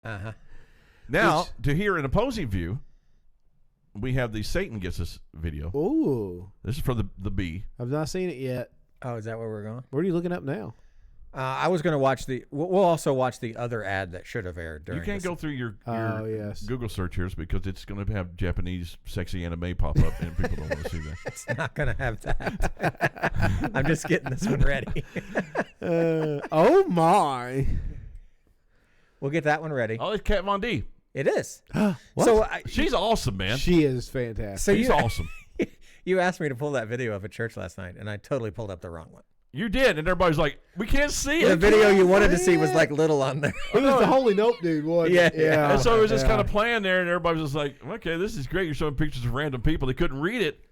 Uh-huh. Now, to hear an opposing view, we have the Satan Gets Us video. Ooh. This is for the B. I've not seen it yet. Oh, is that where we're going? What are you looking up now? I was going to watch we'll also watch the other ad that should have aired during You can't go through your yes. Google search here because it's going to have Japanese sexy anime pop up, and people don't want to see that. It's not going to have that. I'm just getting this one ready. Oh, my. We'll get that one ready. Oh, it's Kat Von D. It is. What? So She's awesome, man. She is fantastic. So She's awesome. You asked me to pull that video of a church last night, and I totally pulled up the wrong one. You did, and everybody's like, "We can't see it." The video you wanted to see was like little on there. It was the Holy Nope dude, wasn't it? Yeah. And so it was just kind of playing there, and everybody was just like, "Okay, this is great. You're showing pictures of random people. They couldn't read it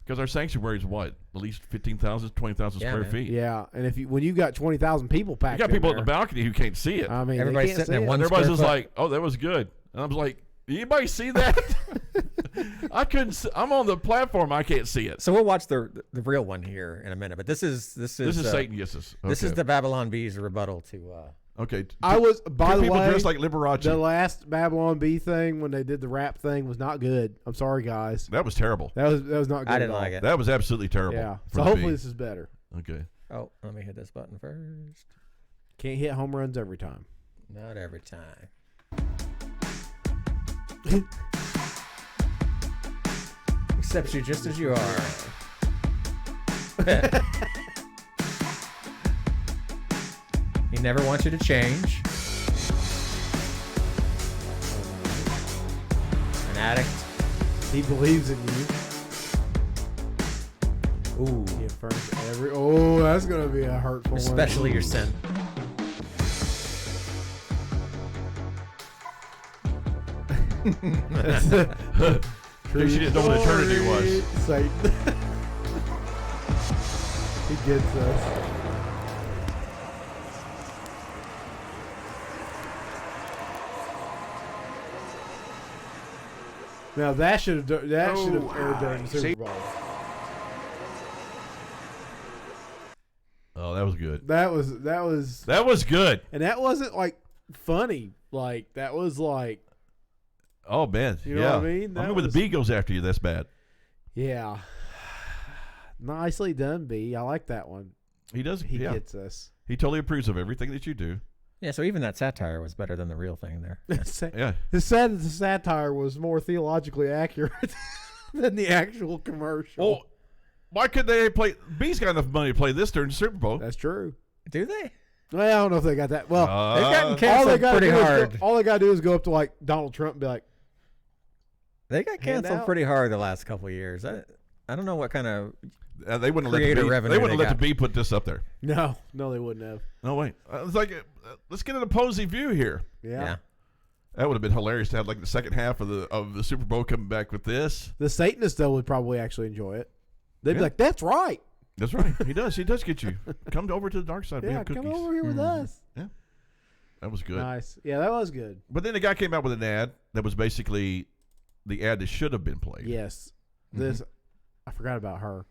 because our sanctuary is what, at least 15,000, 20,000 square feet. Yeah, and when you got 20,000 people packed, You got people in at there, the balcony who can't see it. I mean, Everybody's they can't sitting see in it. one And everybody's square just foot. like, "Oh, that was good." And I was like, "Anybody see that?" I couldn't. I'm on the platform. I can't see it. So we'll watch the real one here in a minute. But this is Satan Gets Us. This is Okay. the Babylon Bee's rebuttal to. Okay. I was, by Two the people way, dressed like Liberace. the last Babylon Bee thing when they did the rap thing was not good. I'm sorry, guys. That was terrible. That was not good. I didn't at all. like it. That was absolutely terrible. Yeah. for So the hopefully bee. this is better. Okay. Oh, let me hit this button first. Can't hit home runs every time. Not every time. Accepts you just as you are. He never wants you to change. An addict. He believes in you. Ooh. He affirms every. Oh, that's gonna be a hurtful one. Especially your sin. True, she didn't know what eternity was. Satan. He gets us. Now that should have aired during the Super Bowl. Oh, that was good. That was, That was good. and that wasn't like funny. Like that was like, Oh man, You know yeah. what I mean? I That mean, when the was- bee goes after you, that's bad. yeah, nicely done, B. I like that one. He does. He yeah. gets us. He totally approves of everything that you do. Yeah, so even that satire was better than the real thing there. Yeah. It's sad that the satire was more theologically accurate than the actual commercial. Well, why couldn't they play? Bee's got enough money to play this during the Super Bowl. That's true. Do they? Well, I don't know if they got that. Well, They've gotten all they canceled got to pretty do is hard. all they got to do is go up to like Donald Trump and be like, They got canceled out. pretty hard the last couple of years. I don't know what kind of They wouldn't let Creator the bee, revenue they wouldn't they let the got. bee put this up there. no, they wouldn't have. No wait. It's like let's get an opposing view here. Yeah. That would have been hilarious to have like the second half of the Super Bowl coming back with this. The Satanists though would probably actually enjoy it. They'd be Yeah. like, "That's right. That's right. He does. He does get you. Come over to the dark side. We Yeah, have cookies. come over here with us." Yeah. That was good. Nice. Yeah, that was good. But then the guy came out with an ad that was basically the ad that should have been played. Yes. This I forgot about her.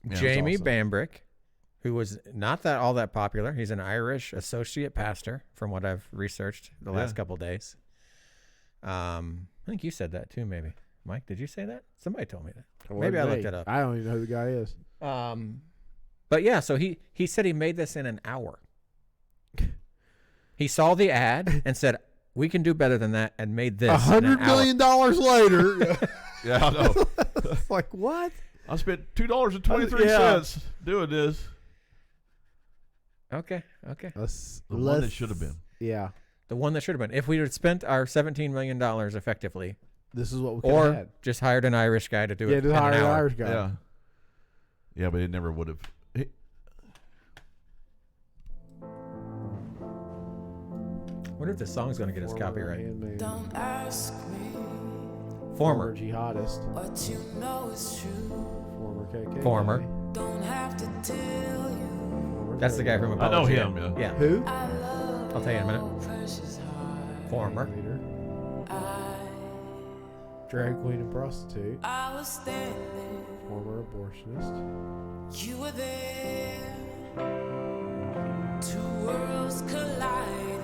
Yeah, it was Jamie awesome. Bambrick, who was not all that popular. He's an Irish associate pastor, from what I've researched the last couple of days. I think you said that too, maybe. Mike, did you say that? Somebody told me that. Maybe I looked it up. I don't even know who the guy is. But yeah, so he said he made this in an hour. He saw the ad and said, "We can do better than that," and made this. $100 million later. Yeah, I know. It's like, what? I spent $2.23 doing this. Okay. The one that should have been. Yeah. The one that should have been. If we had spent our $17 million effectively, This is what we could have or had. just hired an Irish guy to do Yeah, it just in hire an an hour. Irish guy. Yeah. Yeah, but it never would have. Wonder if this song's going to get us copyright. Handmaid. Don't ask me Former. jihadist. what you know is true. Former KK. Former. Don't have to tell you Former That's the guy from I know Apologia. him, yeah. Yeah. Who? I love I'll tell you in a minute. precious heart. Former. Leader. I Drag queen and prostitute. was standing, Former abortionist. you were there. Two worlds colliding.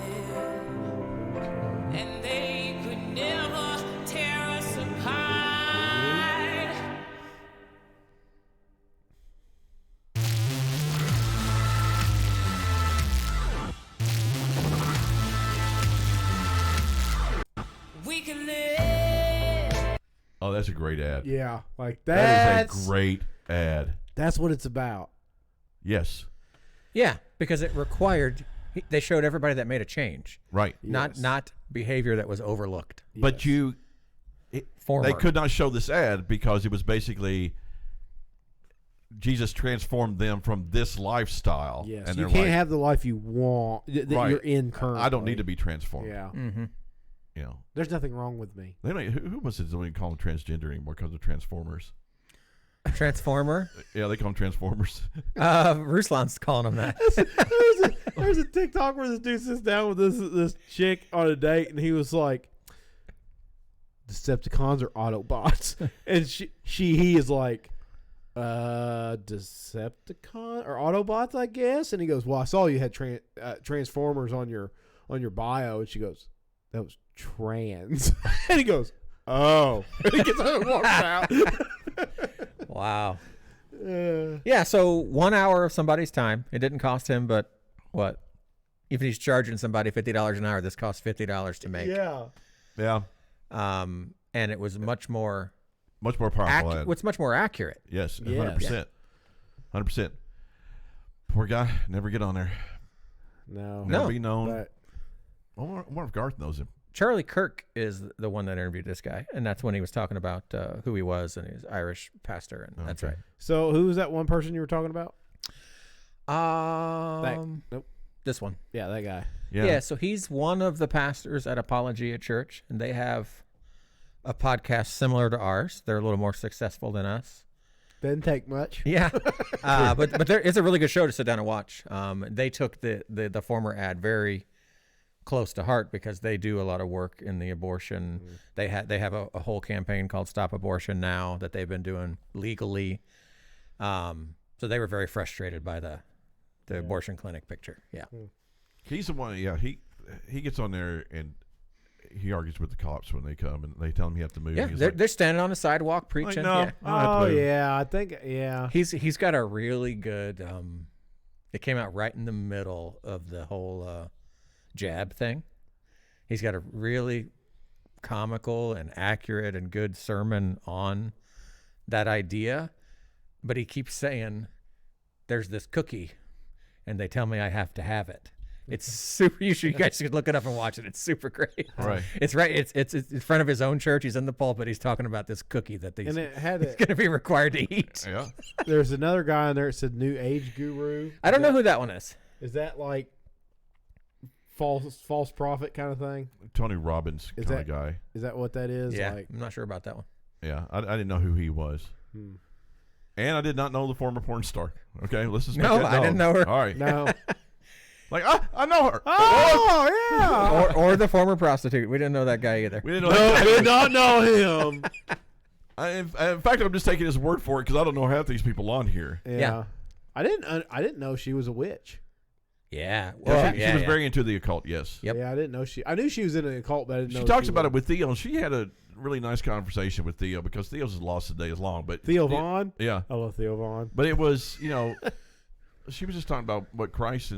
can live. Oh, that's a great ad. Yeah, like That that's is a great ad. that's what it's about. Yes. Yeah, because it required. They showed everybody that made a change, Right. Yes. not behavior that was overlooked. But Yes. Former. they could not show this ad because it was basically Jesus transformed them from this lifestyle. Yes, and you they're can't like, have the life you want that Right. you're in currently. I don't need to be transformed. Yeah, Mm-hmm. You know, there's nothing wrong with me. they don't, who was it? They don't even call them transgender anymore because of Transformers. Transformer. Yeah, they call them Transformers. Ruslan's calling him that. There's a TikTok where this dude sits down with this chick on a date, and he was like, "Decepticons or Autobots?" And he is like, Decepticon or Autobots, I guess. And he goes, "Well, I saw you had Transformers on your bio," and she goes, "That was trans." And he goes, "Oh," and he gets up and walks out. Wow. Yeah, so 1 hour of somebody's time. It didn't cost him, but what? If he's charging somebody $50 an hour, this costs $50 to make. Yeah. Yeah. And it was much more Powerful ad. what's much more accurate. Yes, Yes. 100%. 100%. Poor guy. Never get on there. No. Never be known. But I wonder if Garth knows him. Charlie Kirk is the one that interviewed this guy, and that's when he was talking about who he was, and he's Irish pastor, and that's Okay. so who was that one person you were talking about? right. Nope. This one. Yeah, that guy. Yeah, so he's one of the pastors at Apologia Church, and they have a podcast similar to ours. They're a little more successful than us. Didn't take much. Yeah, but it's a really good show to sit down and watch. They took the former ad very close to heart because they do a lot of work in the abortion. They have a whole campaign called Stop Abortion Now that they've been doing legally. So they were very frustrated by the abortion clinic picture. Yeah. He's the one. Yeah, he gets on there and he argues with the cops when they come and they tell him he has to move. Yeah, He's they're standing on the sidewalk preaching. no. Yeah. I don't have to Oh move. yeah, I think yeah. He's got a really good. It came out right in the middle of the whole jab thing. He's got a really comical and accurate and good sermon on that idea, but he keeps saying, "There's this cookie, and they tell me I have to have it." It's super. You guys should look it up and watch it. It's super great. Right. It's right. It's in front of his own church. He's in the pulpit. He's talking about this cookie that he's And it had going to be required to eat. Yeah. there's another guy in there that said New Age Guru. I don't know who that one is. Is that like false prophet kind of thing? Tony Robbins Is kind of that- guy. Is that what that is? Yeah, Like, I'm not sure about that one. Yeah, I didn't know who he was. And I did not know the former porn star. Okay, let's just make No, that I didn't known. know her. All right. no. Like, I know her. Oh yeah. or the former prostitute. We didn't know that guy either. We didn't know No, I that. did not know him. In fact, I'm just taking his word for it because I don't know half these people on here. Yeah. I didn't know she was a witch. Yeah. She was very into the occult, yes. Yep. Yeah, I didn't know I knew she was in an occult, but I didn't know She talks about was. it with Theo, and she had a really nice conversation with Theo because Theo's lost the day is long. But Theo Vaughn. Yeah. I love Theo Vaughn. But it was, she was just talking about what Christ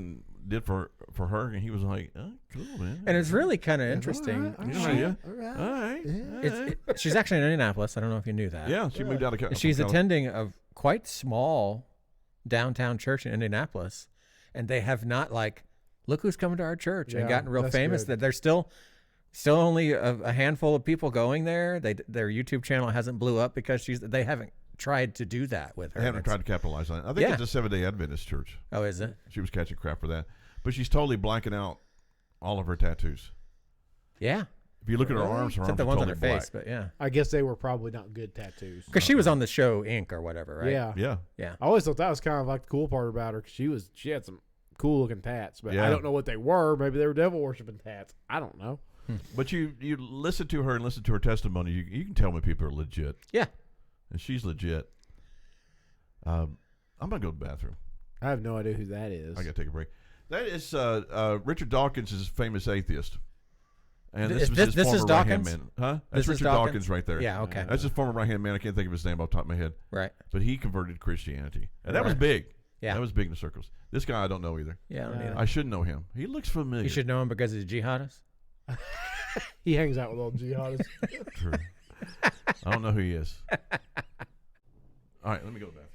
did for her, and he was like, oh, cool, man. And it's really kind of interesting. All right, She- all All right. right. She's actually in Indianapolis. I don't know if you knew that. Yeah, she moved out of She's from attending a quite small downtown church in Indianapolis, and they have not look who's coming to our church and Yeah, gotten real that's famous. good. That there's still only a handful of people going there. Their YouTube channel hasn't blew up because they haven't tried to do that with her. They haven't It's- tried to capitalize on it. I think Yeah. it's a Seventh-day Adventist church. Oh, is it? She was catching crap for that. But she's totally blanking out all of her tattoos. Yeah. If you look at her Really? arms, her Except arms the are ones on totally her black. face, but yeah. I guess they were probably not good tattoos. Because she was on the show Inc. or whatever, right? Yeah. Yeah. Yeah. I always thought that was kind of like the cool part about her because she had some cool looking tats, but Yeah. I don't know what they were. Maybe they were devil worshiping tats. I don't know. But you listen to her and listen to her testimony, you can tell when people are legit. Yeah. And she's legit. I'm going to go to the bathroom. I have no idea who that is. I got to take a break. That is Richard Dawkins is a famous atheist. And this was his this is former right-hand Dawkins? man. Huh? This That's is Richard Dawkins? Dawkins right there. Yeah, okay. That's his former right-hand man. I can't think of his name off the top of my head. Right. But he converted to Christianity. And that was Right. big. Yeah. That was big in the circles. This guy I don't know either. Yeah, I don't Yeah. either. I should know him. He looks familiar. You should know him because he's a jihadist. He hangs out with old jihadists. True. I don't know who he is. All right, let me go back.